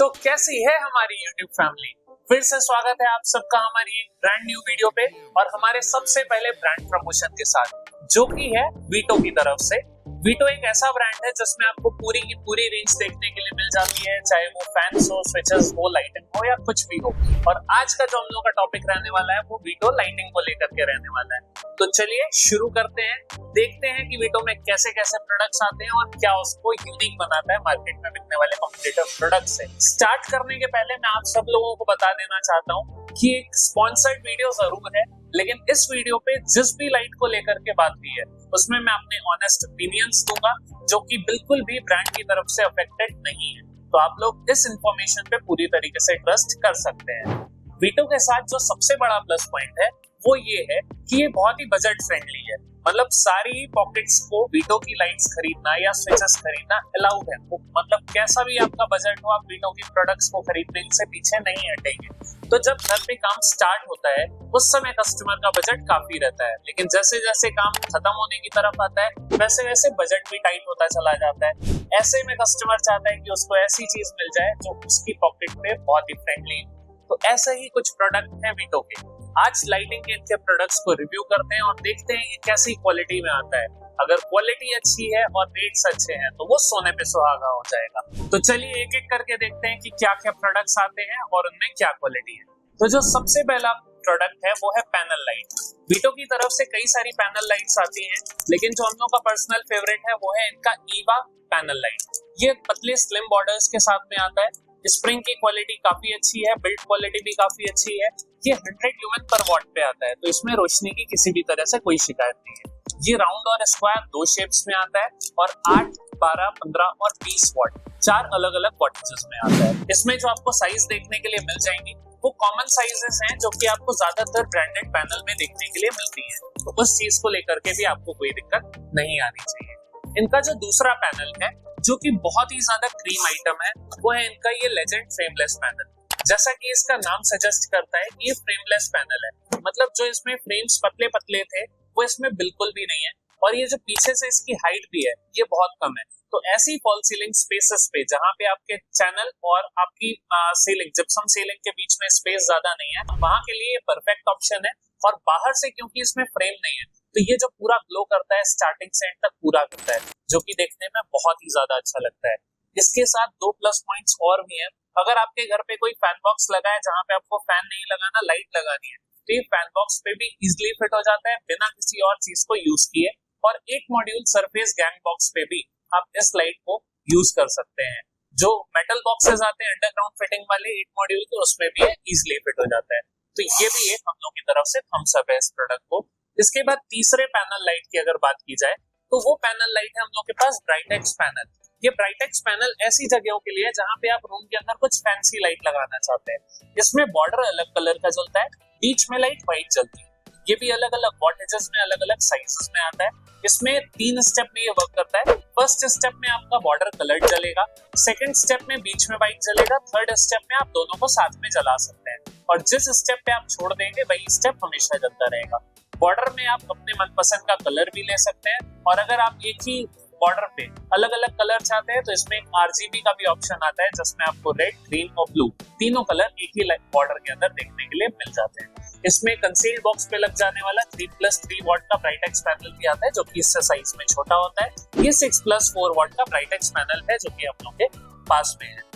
तो कैसी है हमारी YouTube फैमिली। फिर से स्वागत है आप सबका हमारी एक ब्रांड न्यू वीडियो पे और हमारे सबसे पहले ब्रांड प्रमोशन के साथ, जो कि है वीटो की तरफ से। वीटो एक ऐसा ब्रांड है जिसमें आपको पूरी की पूरी रेंज देखने के लिए मिल जाती है, चाहे वो फैंस हो, स्विचेस हो, लाइटिंग हो या कुछ भी हो। और आज का जो हम लोग का टॉपिक रहने वाला है वो वीटो लाइटिंग को लेकर के रहने वाला है। तो चलिए शुरू करते हैं, देखते हैं कि वीटो में कैसे कैसे प्रोडक्ट्स आते हैं और क्या उसको यूनिक बनाता है मार्केट में बिकने वाले कॉम्पिटिटिव प्रोडक्ट से। स्टार्ट करने के पहले मैं आप सब लोगों को बता देना चाहता हूँ कि एक स्पॉन्सर्ड वीडियो जरूर है, लेकिन इस वीडियो पे जिस भी लाइट को लेकर के बात हुई है उसमें मैं अपने ऑनेस्ट ओपिनियंस दूंगा, जो कि बिल्कुल भी ब्रांड की तरफ से अफेक्टेड नहीं है। तो आप लोग इस इंफॉर्मेशन पे पूरी तरीके से ट्रस्ट कर सकते हैं। वीटो के साथ जो सबसे बड़ा प्लस पॉइंट है वो ये है कि ये बहुत ही बजट फ्रेंडली है। मतलब सारी पॉकेट्स को वीटो की लाइट्स खरीदना या स्विचेस खरीदना अलाउड है। वो मतलब कैसा भी आपका बजट हो, आप वीटो की प्रोडक्ट्स को खरीदने से पीछे नहीं हटेंगे। तो जब घर पे काम स्टार्ट होता है उस समय कस्टमर का बजट काफी रहता है, लेकिन जैसे जैसे काम खत्म होने की तरफ आता है वैसे वैसे बजट भी टाइट होता चला जाता है। ऐसे में कस्टमर चाहता है कि उसको ऐसी चीज मिल जाए जो उसकी पॉकेट पे बहुत ही फ्रेंडली हो। तो ऐसे ही कुछ प्रोडक्ट हैं वीटो के। आज लाइटिंग के इनके प्रोडक्ट्स को रिव्यू करते हैं और देखते हैं ये कैसी क्वालिटी में आता है। अगर क्वालिटी अच्छी है और रेट्स अच्छे हैं तो वो सोने पे सुहागा हो जाएगा। तो चलिए एक एक करके देखते हैं कि क्या क्या प्रोडक्ट्स आते हैं और उनमें क्या क्वालिटी है। तो जो सबसे पहला प्रोडक्ट है वो है पैनल लाइट। वीटो की तरफ से कई सारी पैनल लाइट्स आती हैं, लेकिन जो हम लोग का पर्सनल फेवरेट है वो है इनका ईवा पैनल लाइट। ये पतले स्लिम बॉर्डर्स के साथ में आता है। स्प्रिंग की क्वालिटी काफी अच्छी है, बिल्ड क्वालिटी भी काफी अच्छी है। ये 100 ल्यूमेन पर वॉट पे आता है, तो इसमें रोशनी की किसी भी तरह से कोई शिकायत नहीं है। ये राउंड और स्क्वायर दो शेप्स में आता है और 8, 12, 15 और 20 वॉट 4 अलग अलग वॉटेजेस में आता है। इसमें जो आपको साइज देखने के लिए मिल जाएंगी वो कॉमन साइजेस हैं, जो कि आपको ज्यादातर ब्रांडेड पैनल में देखने के लिए मिलती है। तो उस चीज को लेकर के भी आपको कोई दिक्कत नहीं आनी चाहिए। इनका जो दूसरा पैनल है जो कि बहुत ही ज्यादा क्रीम आइटम है वो है इनका ये लेजेंड फ्रेमलेस पैनल। जैसा कि इसका नाम सजेस्ट करता है कि ये फ्रेमलेस पैनल है, मतलब जो इसमें फ्रेम्स पतले पतले थे वो इसमें बिल्कुल भी नहीं है। और ये जो पीछे से इसकी हाइट भी है ये बहुत कम है। तो ऐसी फॉल सीलिंग स्पेसेस पे जहाँ पे आपके चैनल और आपकी सीलिंग, जिप्सम सीलिंग के बीच में स्पेस ज्यादा नहीं है, वहां के लिए परफेक्ट ऑप्शन है। और बाहर से क्योंकि इसमें फ्रेम नहीं है तो ये जो पूरा ग्लो करता है स्टार्टिंग से एंड तक पूरा करता है, जो कि देखने में बहुत ही ज्यादा अच्छा लगता है। इसके साथ 2 प्लस पॉइंट्स और भी हैं। अगर आपके घर पे कोई फैन बॉक्स लगा है जहाँ पे आपको फैन नहीं लगाना, लाइट लगानी है, तो ये फैन बॉक्स पे भी इजिली फिट हो जाता है बिना किसी और चीज को यूज किए। और 8 मॉड्यूल सरफेस गैंग बॉक्स पे भी आप इस लाइट को यूज कर सकते हैं। जो मेटल बॉक्सेस आते हैं अंडरग्राउंड फिटिंग वाले 8 मॉड्यूल के, उसमें भी इजिली फिट हो जाता है। तो ये भी एक हम लोग की तरफ से थम्स अप है इस प्रोडक्ट को। इसके बाद तीसरे पैनल लाइट की अगर बात की जाए तो वो पैनल लाइट है हम लोग के पास ब्राइटेक्स पैनल। ये ब्राइटेक्स पैनल ऐसी जगहों के लिए जहाँ पे आप रूम के अंदर कुछ फैंसी लाइट लगाना चाहते हैं। इसमें बॉर्डर अलग कलर का जलता है, बीच में लाइट व्हाइट जलती है। ये भी अलग अलग वॉटेजेस में, अलग अलग साइजेस में आता है। इसमें 3 स्टेप में ये वर्क करता है। फर्स्ट स्टेप में आपका बॉर्डर कलर्ड जलेगा, सेकंड स्टेप में बीच में व्हाइट जलेगा, थर्ड स्टेप में आप दोनों को साथ में जला सकते हैं। और जिस स्टेप पे आप छोड़ देंगे वही स्टेप हमेशा जलता रहेगा। बॉर्डर में आप अपने मनपसंद का कलर भी ले सकते हैं, और अगर आप एक ही बॉर्डर पे अलग अलग कलर चाहते हैं तो इसमें एक RGB का भी ऑप्शन आता है, जिसमें आपको रेड, ग्रीन और ब्लू तीनों कलर एक ही बॉर्डर के अंदर देखने के लिए मिल जाते हैं। इसमें कंसील्ड बॉक्स पे लग जाने वाला 3+3 वॉट का ब्राइटेक्स पैनल भी आता है, जो कि इससे साइज में छोटा होता है। ये 6+4 वॉट का ब्राइटेक्स पैनल है, जो कि हम लोग के पास में है।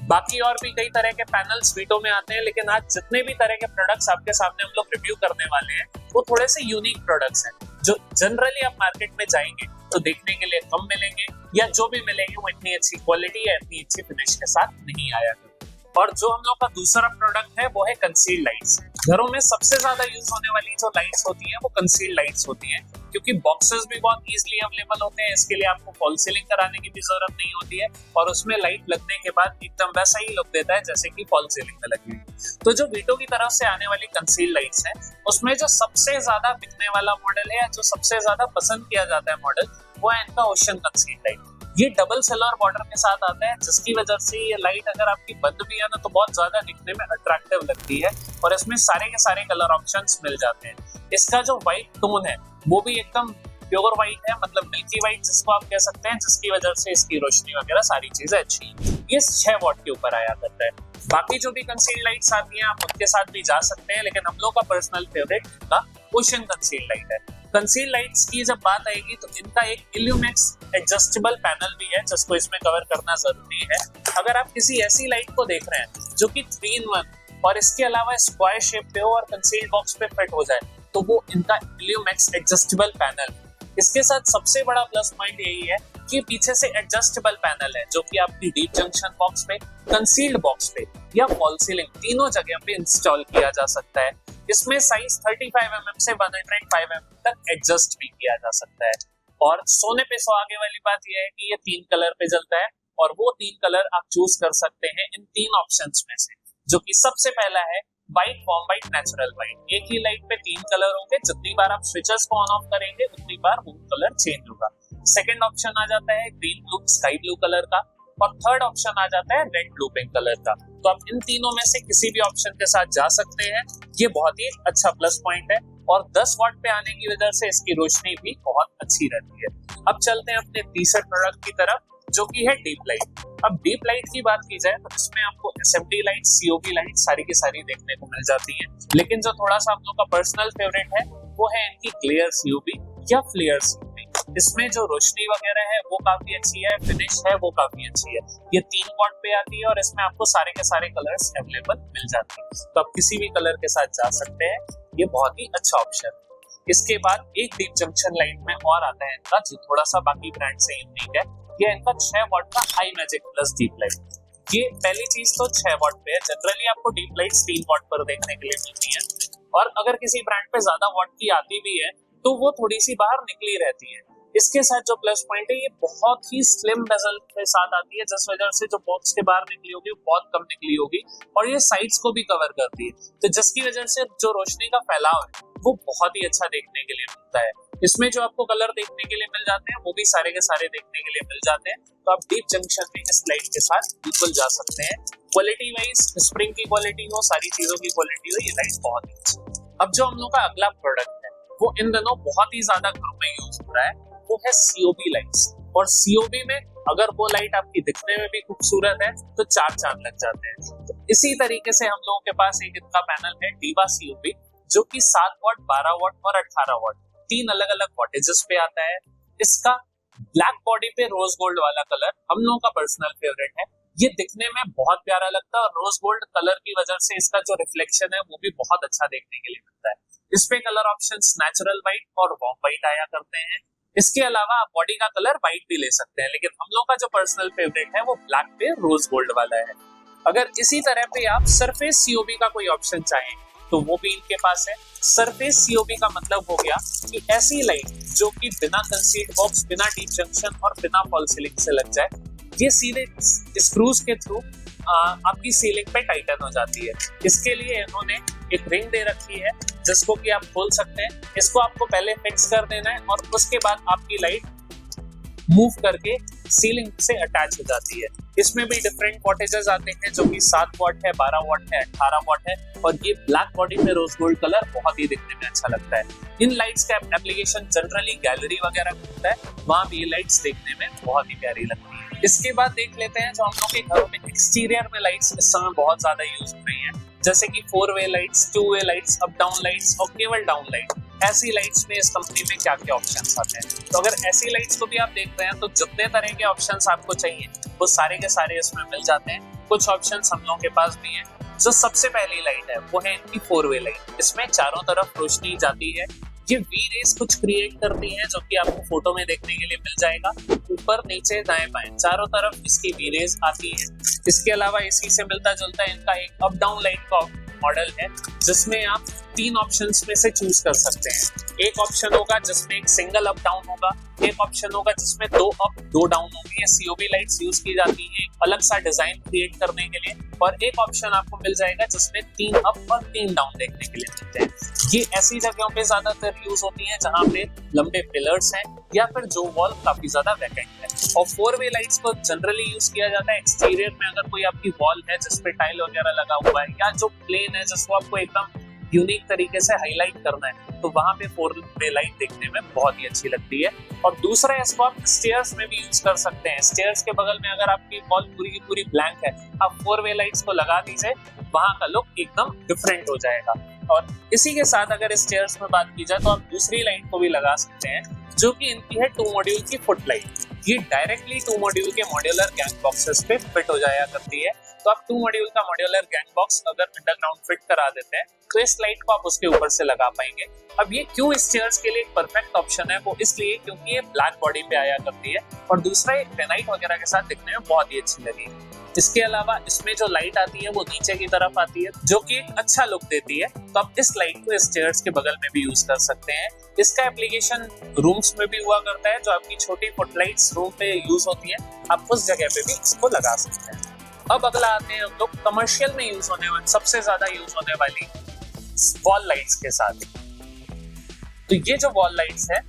बाकी और भी कई तरह के पैनल्स वीटो में आते हैं, लेकिन आज जितने भी तरह के प्रोडक्ट्स आपके सामने हम लोग रिव्यू करने वाले हैं वो थोड़े से यूनिक प्रोडक्ट्स हैं, जो जनरली आप मार्केट में जाएंगे तो देखने के लिए कम मिलेंगे, या जो भी मिलेंगे वो इतनी अच्छी क्वालिटी या इतनी अच्छी फिनिश के साथ नहीं आया। और जो हम लोग का दूसरा प्रोडक्ट है वो है कंसील्ड लाइट्स। घरों में सबसे ज्यादा यूज होने वाली जो लाइट्स होती हैं वो कंसील्ड लाइट्स होती हैं, क्योंकि बॉक्सेस भी बहुत इजीली अवेलेबल होते हैं। इसके लिए आपको फॉल सीलिंग कराने की भी जरूरत नहीं होती है, और उसमें लाइट लगने के बाद एकदम वैसा ही लुक देता है जैसे कि फॉल सीलिंग में लगी हुई। तो जो वीटो की तरफ से आने वाली कंसील्ड लाइट्स हैं उसमें जो सबसे ज्यादा बिकने वाला मॉडल है, जो सबसे ज्यादा पसंद किया जाता है मॉडल, वो है इनका ओशन कंसील्ड लाइट। ये डबल सिल्वर बॉर्डर के साथ आता है, जिसकी वजह से ये लाइट अगर आपकी बंद भी है ना तो बहुत ज्यादा दिखने में अट्रैक्टिव लगती है, और इसमें सारे के सारे कलर ऑप्शंस मिल जाते हैं। इसका जो व्हाइट टोन है वो भी एकदम प्योर व्हाइट है, मतलब मिल्की व्हाइट जिसको आप कह सकते हैं, जिसकी वजह से इसकी रोशनी वगैरह सारी चीजें अच्छी है। ये 6 वॉट के ऊपर आया करता है। बाकी जो भी कंसील्ड लाइट्स आती हैं आप उनके साथ भी जा सकते हैं, लेकिन हम लोग का पर्सनल फेवरेट इनका ओशन कंसील्ड लाइट है। कंसील्ड लाइट्स की जब बात आएगी तो इनका एक इल्यूमेक्स एडजस्टेबल पैनल भी है जिसको इसमें कवर करना जरूरी है। अगर आप किसी ऐसी लाइट को देख रहे हैं जो कि 3-in-1 और इसके अलावा स्क्वायर शेप पे हो और कंसील्ड बॉक्स पे फिट हो जाए, तो वो इनका इल्यूमेक्स एडजस्टेबल पैनल। इसके साथ सबसे बड़ा प्लस पॉइंट यही है कि पीछे से एडजस्टेबल पैनल है जो कि आपकी डीप जंक्शन बॉक्स पे, कंसील्ड बॉक्स पे या फॉल सीलिंग तीनों जगह पे इंस्टॉल किया जा सकता है। इसमें साइज 35 mm से 105 mm तक एडजस्ट भी किया जा सकता है। और सोने पे सुहागे वाली बात यह है कि ये 3 कलर पे जलता है और वो 3 कलर आप चूज कर सकते हैं इन 3 ऑप्शंस में से, जो कि सबसे पहला है white, warm white, natural white. एक ही लाइट पे 3 कलर होंगे, जितनी बार आप स्विचेस को ऑन ऑफ करेंगे उतनी बार वो कलर चेंज होगा। सेकंड ऑप्शन आ जाता है green blue sky blue colour का, और थर्ड ऑप्शन आ जाता है रेड ब्लू पिंक कलर का। तो आप इन तीनों में से किसी भी ऑप्शन के साथ जा सकते हैं। ये बहुत ही अच्छा प्लस पॉइंट है और 10 वॉट पे आने की वजह से इसकी रोशनी भी बहुत अच्छी रहती है। अब चलते हैं अपने तीसरे प्रोडक्ट की तरफ, जो कि है डीप लाइट। अब डीप लाइट की बात की जाए तो इसमें आपको एसएमडी लाइट, सीओबी लाइट सारी की सारी देखने को मिल जाती है, लेकिन जो थोड़ा सा आप लोग का पर्सनल फेवरेट है वो है इनकी क्लियर सीओबी या फ्लेयर सीओबी। इसमें जो रोशनी वगैरह है वो काफी अच्छी है, फिनिश है वो काफी अच्छी है। ये 3 वॉट पे आती है और इसमें आपको सारे के सारे कलर्स अवेलेबल मिल जाते हैं, तो आप किसी भी कलर के साथ जा सकते हैं। ये बहुत ही अच्छा ऑप्शन है। इसके बाद एक डीप जंक्शन लाइट में और आता है इनका, जो थोड़ा सा बाकी ब्रांड से यूनिक है। ये इनका 6 वॉट का high magic plus deep light. ये पहली चीज तो 6 वॉट पे है। जनरली आपको डीप लाइट्स 3 वॉट पर देखने के लिए मिलती है, और अगर किसी ब्रांड पे ज्यादा वॉट की आती भी है तो वो थोड़ी सी बाहर निकली रहती है। इसके साथ जो प्लस पॉइंट है, ये बहुत ही स्लिम बेजल के साथ आती है, जिस वजह से जो बॉक्स के बाहर निकली होगी वो बहुत कम निकली होगी, और ये साइड्स को भी कवर करती है, तो जिसकी वजह से जो रोशनी का फैलाव है वो बहुत ही अच्छा देखने के लिए मिलता है। इसमें जो आपको कलर देखने के लिए मिल जाते हैं वो भी सारे के सारे देखने के लिए मिल जाते हैं, तो आप डीप जंक्शन में इस लाइट के साथ बिल्कुल जा सकते हैं। क्वालिटी वाइज, स्प्रिंग की क्वालिटी हो, सारी चीजों की क्वालिटी हो, ये लाइट बहुत ही अच्छी है। अब जो हम लोग का अगला प्रोडक्ट है वो इन दिनों बहुत ही ज्यादा घरों में यूज हो रहा है, वो है सीओबी लाइट्स। और सीओबी में अगर वो लाइट आपकी दिखने में भी खूबसूरत है तो 4 चांद लग जाते हैं। तो इसी तरीके से हम लोगों के पास एक इनका पैनल है डीवा सीओबी, जो कि 7 वॉट, 12 वॉट और 18 वॉट 3 अलग अलग वॉटेजेस पे आता है। इसका ब्लैक बॉडी पे रोज गोल्ड वाला कलर हम लोगों का पर्सनल फेवरेट है। ये दिखने में बहुत प्यारा लगता है और रोज गोल्ड कलर की वजह से इसका जो रिफ्लेक्शन है वो भी बहुत अच्छा देखने के लिए मिलता है। इसपे कलर ऑप्शंस नेचुरल व्हाइट और वार्म व्हाइट आया करते हैं। इसके अलावा आप बॉडी का कलर व्हाइट भी ले सकते हैं, लेकिन हम लोग का जो पर्सनल फेवरेट है वो ब्लैक पे रोज गोल्ड वाला है। अगर इसी तरह पे आप सरफेस सीओबी का कोई ऑप्शन चाहें तो वो भी इनके पास है। सरफेस सीओबी का मतलब हो गया कि ऐसी लाइट जो कि बिना कंसील्ड बॉक्स, बिना डीप जंक्शन और बिना फॉल सीलिंग से लग जाए, ये सीधे स्क्रूज के थ्रू आपकी सीलिंग पे टाइटन हो जाती है। इसके लिए इन्होंने एक रिंग दे रखी है जिसको कि आप खोल सकते हैं। इसको आपको पहले फिक्स कर देना है और उसके बाद आपकी लाइट मूव करके सीलिंग से अटैच हो जाती है। इसमें भी डिफरेंट वॉटेजेस आते हैं, जो कि 7 वॉट है, 12 वॉट है, 18 वॉट है, और ये ब्लैक बॉडी पे रोज गोल्ड कलर बहुत ही दिखने में अच्छा लगता है। इन लाइट्स का एप्लीकेशन जनरली गैलरी वगैरह में होता है, वहां भी ये लाइट्स देखने में बहुत ही प्यारी लगती है। इसके बाद देख लेते हैं जो हम लोग के घरों में एक्सटीरियर में लाइट्स इस समय बहुत ज्यादा यूज हो रही है, जैसे कि 4-वे lights, two way lights, up down lights और केवल डाउन लाइट। ऐसी लाइट्स में इस कंपनी में क्या क्या ऑप्शंस आते हैं, तो अगर ऐसी लाइट्स को भी आप देख रहे हैं तो जितने तरह के ऑप्शंस आपको चाहिए वो सारे के सारे इसमें मिल जाते हैं। कुछ ऑप्शंस हम लोगों के पास भी हैं। जो सबसे पहली लाइट है वो है इनकी 4-वे लाइट। इसमें चारों तरफ रोशनी जाती है। ये वी रेस कुछ क्रिएट करती है, जो कि आपको फोटो में देखने के लिए मिल जाएगा। ऊपर, नीचे, दाएं बाएं चारों तरफ इसकी वी रेस आती है। इसके अलावा इसी से मिलता जुलता इनका एक अप डाउन लाइट का मॉडल है, जिसमें आप 3 ऑप्शंस में से चूज कर सकते हैं। एक ऑप्शन होगा जिसमें एक सिंगल अप डाउन होगा, एक ऑप्शन होगा जिसमें 2 अप 2 डाउन होंगी। ये सीओबी लाइट्स यूज की जाती है अलग सा डिजाइन क्रिएट करने के लिए, और एक ऑप्शन आपको मिल जाएगा जिसमें 3 अप और 3 डाउन देखने के लिए मिलते हैं। ये ऐसी जगहों पे ज्यादातर यूज होती हैं जहां पे लंबे पिलर्स हैं या फिर जो वॉल काफी ज्यादा वैकेंट है। और 4-वे लाइट्स को जनरली यूज किया जाता है एक्सटीरियर में। अगर कोई आपकी वॉल है जिसपे टाइल वगैरह लगा हुआ है, या जो प्लेन है जिसको आपको एकदम यूनिक तरीके से हाईलाइट करना है तो वहां पे 4-वे लाइट देखने में बहुत ही अच्छी लगती है। और दूसरा इसको आप स्टेयर्स में भी यूज कर सकते हैं। स्टेयर्स के बगल में अगर आपकी वॉल पूरी की पूरी ब्लैंक है, आप 4-वे लाइट्स को लगा दीजिए, वहां का लुक एकदम डिफरेंट हो जाएगा। और इसी के साथ अगर स्टेयर्स में बात की जाए तो आप दूसरी लाइट को भी लगा सकते हैं, जो कि इनकी है 2 मॉड्यूल की फुट लाइट। ये डायरेक्टली 2 मॉड्यूल के मॉड्यूलर गैंग बॉक्सेस पे फिट हो जाया करती है। तो आप 2 मॉड्यूल का मॉड्यूलर गैंग बॉक्स अगर अंडरग्राउंड फिट करा देते हैं तो इस लाइट को आप उसके ऊपर से लगा पाएंगे। अब ये क्यों स्टेयर्स के लिए एक परफेक्ट ऑप्शन है, वो इसलिए क्योंकि ये ब्लैक बॉडी पे आया करती है और दूसरा ये ग्रेनाइट वगैरह के साथ दिखने में बहुत ही अच्छी लगी। इसके अलावा इसमें जो लाइट आती है वो नीचे की तरफ आती है, जो कि एक अच्छा लुक देती है। तो आप इस लाइट को स्टेयर्स के बगल में भी यूज कर सकते हैं। इसका एप्लीकेशन रूम्स में भी हुआ करता है, जो आपकी छोटी फुटलाइट्स रूम पे यूज होती है, आप उस जगह पे भी इसको लगा सकते हैं। अब अगला आते हैं हम लोग कमर्शियल में यूज होने वाली, सबसे ज्यादा यूज होने वाली वॉल लाइट्स के साथ। तो ये जो वॉल लाइट्स है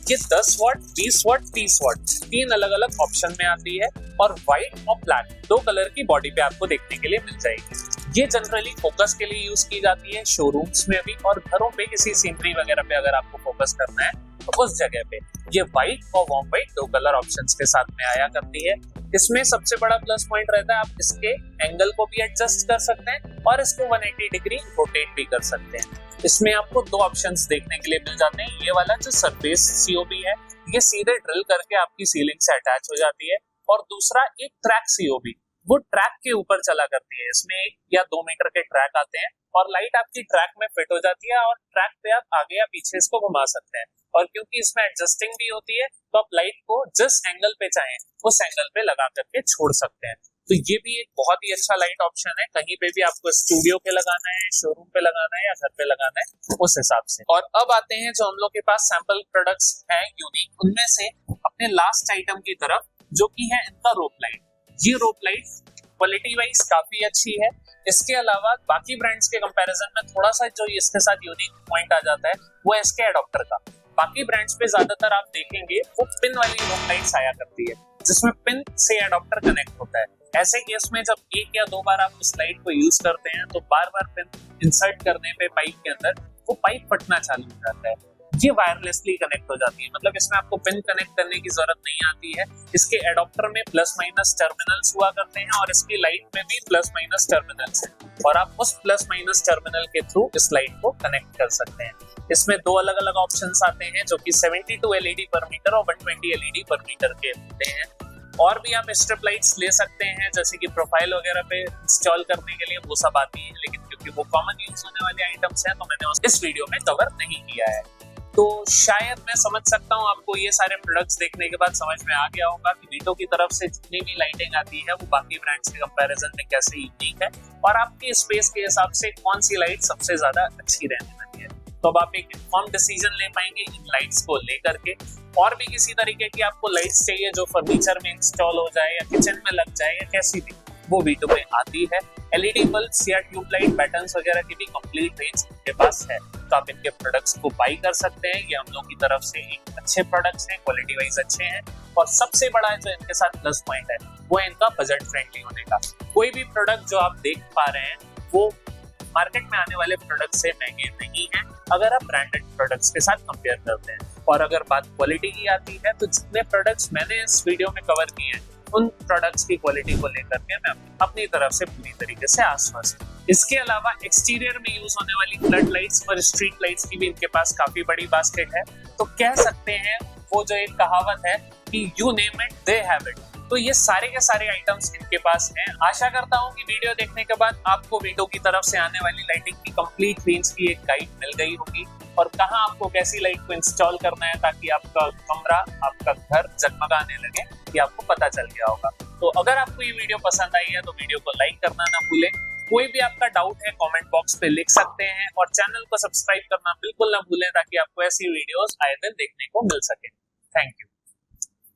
ये 10 वाट, 20 वाट, 30 वाट 3 अलग अलग ऑप्शन में आती है और व्हाइट और ब्लैक 2 कलर की बॉडी पे आपको देखने के लिए मिल जाएगी। ये जनरली फोकस के लिए यूज की जाती है शोरूम्स में भी, और घरों पे किसी सीनरी वगैरह पे अगर आपको फोकस करना है तो उस जगह पे ये व्हाइट और वार्म व्हाइट 2 कलर ऑप्शंस के साथ में आया करती है। इसमें सबसे बड़ा प्लस पॉइंट रहता है आप इसके एंगल को भी एडजस्ट कर सकते हैं और इसको 180 डिग्री रोटेट भी कर सकते हैं। इसमें आपको 2 ऑप्शंस देखने के लिए मिल जाते हैं। ये वाला जो सरफेस सीओबी है ये सीधे ड्रिल करके आपकी सीलिंग से अटैच हो जाती है, और दूसरा एक ट्रैक सीओबी, वो ट्रैक के ऊपर चला करती है। इसमें 1 या 2 मीटर के ट्रैक आते हैं और लाइट आपकी ट्रैक में फिट हो जाती है और ट्रैक पे आप आगे या पीछे इसको घुमा सकते हैं। और क्योंकि इसमें एडजस्टिंग भी होती है तो आप लाइट को जिस एंगल पे चाहें उस एंगल पे लगा करके छोड़ सकते हैं। तो ये भी एक बहुत ही अच्छा लाइट ऑप्शन है, कहीं पे भी आपको स्टूडियो पे लगाना है, शोरूम पे लगाना है या घर पे लगाना है उस हिसाब से। और अब आते हैं जो हम लोग के पास सैंपल प्रोडक्ट्स हैं यूनिक, उनमें से अपने लास्ट आइटम की तरफ, जो कि है इनका रोप लाइट। ये रोप लाइट क्वालिटी वाइज काफी अच्छी है। इसके अलावा बाकी ब्रांड्स के कंपैरिजन में थोड़ा सा जो इसके साथ यूनिक पॉइंट आ जाता है वो है इसके एडाप्टर का। बाकी ब्रांड्स पे ज्यादातर आप देखेंगे वो पिन वाली रोप लाइट्स आया करती है, जिसमें पिन से एडाप्टर कनेक्ट होता है। ऐसे केस में जब 1 या 2 बार आप उस लाइट को यूज करते हैं तो बार बार पिन इंसर्ट करने पे पाइप के अंदर वो पाइप फटना चालू हो जाता है। ये वायरलेसली कनेक्ट हो जाती है, मतलब इसमें आपको पिन कनेक्ट करने की जरूरत नहीं आती है। इसके एडाप्टर में प्लस माइनस टर्मिनल्स हुआ करते हैं और इसकी लाइट में भी प्लस माइनस टर्मिनल्स हैं, और आप उस प्लस माइनस टर्मिनल के थ्रू इस लाइट को कनेक्ट कर सकते हैं। इसमें 2 अलग अलग ऑप्शंस आते हैं, जो कि 72 एलईडी पर मीटर और 120 एलईडी पर मीटर के होते हैं। और भी आप स्ट्रिप लाइट्स ले सकते हैं, जैसे कि प्रोफाइल वगैरह पे इंस्टॉल करने के लिए, वो सब आती है, लेकिन क्योंकि वो कॉमन यूज होने वाले आइटम्स हैं तो मैंने इस वीडियो में कवर नहीं किया है। तो शायद मैं समझ सकता हूँ आपको ये सारे प्रोडक्ट्स देखने के बाद समझ में आ गया होगा कि वीटो की तरफ से जितनी भी लाइटिंग आती है वो बाकी ब्रांड्स के कंपैरिजन में कैसे यूनिक है और आपकी स्पेस के हिसाब से कौन सी लाइट सबसे ज्यादा अच्छी रहने वाली है। तो अब आप एक इन्फॉर्म डिसीजन ले पाएंगे इन लाइट्स को लेकर के। और भी किसी तरीके की आपको लाइट्स चाहिए जो फर्नीचर में इंस्टॉल हो जाए या किचन में लग जाए या कैसी भी, वो वीटो में आती है। एलईडी बल्ब्स या ट्यूबलाइट पैटर्न्स वगैरह की भी कंप्लीट रेंज इनके पास है, तो आप इनके प्रोडक्ट्स को बाई कर सकते हैं। ये हम लोग की तरफ से एक अच्छे प्रोडक्ट्स हैं, क्वालिटी वाइज अच्छे हैं, और सबसे बड़ा जो इनके साथ प्लस पॉइंट है वो है इनका बजट फ्रेंडली होने का। कोई भी प्रोडक्ट जो आप देख पा रहे हैं वो मार्केट में आने वाले प्रोडक्ट से महंगे नहीं है अगर आप ब्रांडेड प्रोडक्ट्स के साथ कंपेयर करते हैं। और अगर बात क्वालिटी की आती है तो जितने प्रोडक्ट्स मैंने इस वीडियो में कवर किए हैं उन प्रोडक्ट्स की क्वालिटी को लेकर के मैं अपनी तरफ से पूरी तरीके से आश्वस्त हूं। इसके अलावा एक्सटीरियर में यूज होने वाली फ्लड लाइट्स और स्ट्रीट लाइट्स की भी इनके पास काफी बड़ी बास्केट है। तो कह सकते हैं वो जो एक कहावत है कि you name it they have it, तो ये सारे के सारे आइटम्स इनके पास हैं। आशा करता हूँ कि वीडियो देखने के बाद आपको वीटो की तरफ से आने वाली लाइटिंग की कंप्लीट रेंज की एक गाइड मिल गई होगी और कहाँ आपको कैसी लाइट को इंस्टॉल करना है ताकि आपका कमरा, आपका घर जगमगाने लगे, ये आपको पता चल गया होगा। तो अगर आपको ये वीडियो पसंद आई है तो वीडियो को लाइक करना ना भूलें। कोई भी आपका डाउट है कमेंट बॉक्स पे लिख सकते हैं और चैनल को सब्सक्राइब करना बिल्कुल ना भूलें ताकि आपको ऐसी वीडियोस आए दिन देखने को मिल सके। Thank you.